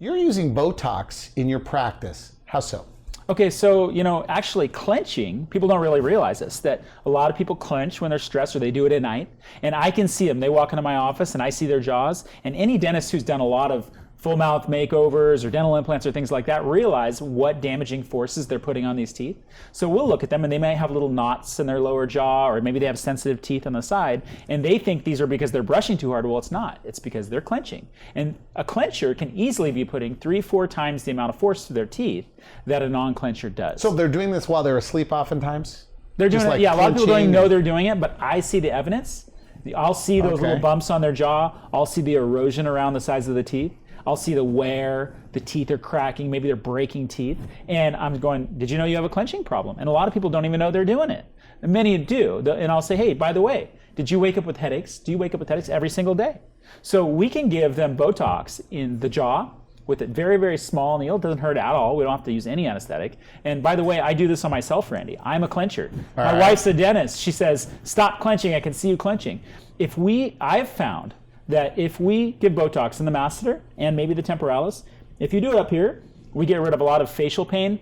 You're using Botox in your practice. How so? Okay, so, actually clenching, people don't really realize this, that a lot of people clench when they're stressed or they do it at night. And I can see them. They walk into my office and I see their jaws. And any dentist who's done a lot of full mouth makeovers or dental implants or things like that realize what damaging forces they're putting on these teeth. So we'll look at them and they may have little knots in their lower jaw, or maybe they have sensitive teeth on the side, and they think these are because they're brushing too hard. Well, it's not. It's because they're clenching. And a clencher can easily be putting 3-4 times the amount of force to their teeth that a non-clencher does. So they're doing this while they're asleep oftentimes? They're doing it, yeah, a lot of people don't even know they're doing it, but I see the evidence. I'll see those little bumps on their jaw. I'll see the erosion around the sides of the teeth. I'll see the wear, the teeth are cracking, maybe they're breaking teeth. And I'm going, did you know you have a clenching problem? And a lot of people don't even know they're doing it. And many do. And I'll say, hey, by the way, did you wake up with headaches? Do you wake up with headaches every single day? So we can give them Botox in the jaw with it very, very small needle. It doesn't hurt at all. We don't have to use any anesthetic. And by the way, I do this on myself, Randy. I'm a clencher. My wife's a dentist. She says, stop clenching. I can see you clenching. I've found that if we give Botox in the masseter and maybe the temporalis, if you do it up here, we get rid of a lot of facial pain,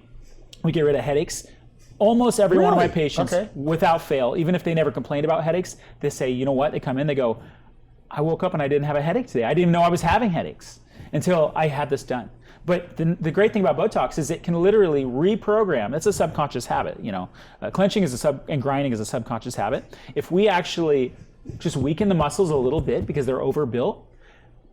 we get rid of headaches. Almost every one of my patients, without fail, even if they never complained about headaches, they say, you know what, they come in, they go, I woke up and I didn't have a headache today. I didn't even know I was having headaches until I had this done. But the great thing about Botox is it can literally reprogram. It's a subconscious habit, Clenching and grinding is a subconscious habit. If we actually just weaken the muscles a little bit because they're overbuilt,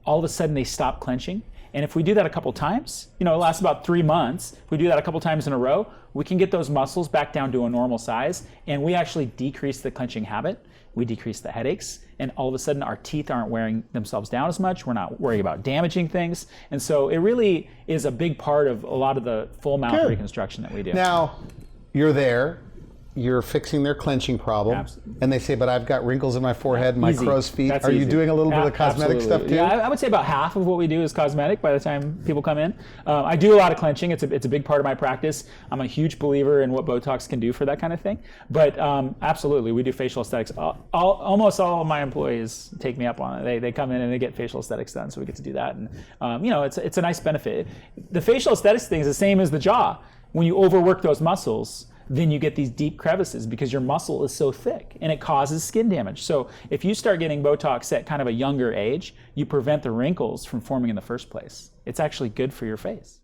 all of a sudden they stop clenching. And if we do that a couple times, it lasts about 3 months. If we do that a couple times in a row, we can get those muscles back down to a normal size, and we actually decrease the clenching habit. We decrease the headaches, and all of a sudden our teeth aren't wearing themselves down as much. We're not worrying about damaging things. And so it really is a big part of a lot of the full mouth reconstruction that we do. Now, you're there. You're fixing their clenching problem. Absolutely. And they say, but I've got wrinkles in my forehead and my crow's feet. Are you doing a little bit of cosmetic stuff too? Yeah, I would say about half of what we do is cosmetic by the time people come in. I do a lot of clenching. It's a big part of my practice. I'm a huge believer in what Botox can do for that kind of thing. But absolutely, we do facial aesthetics. Almost all of my employees take me up on it. They come in and they get facial aesthetics done, so we get to do that. And it's a nice benefit. The facial aesthetics thing is the same as the jaw. When you overwork those muscles, then you get these deep crevices because your muscle is so thick and it causes skin damage. So if you start getting Botox at kind of a younger age, you prevent the wrinkles from forming in the first place. It's actually good for your face.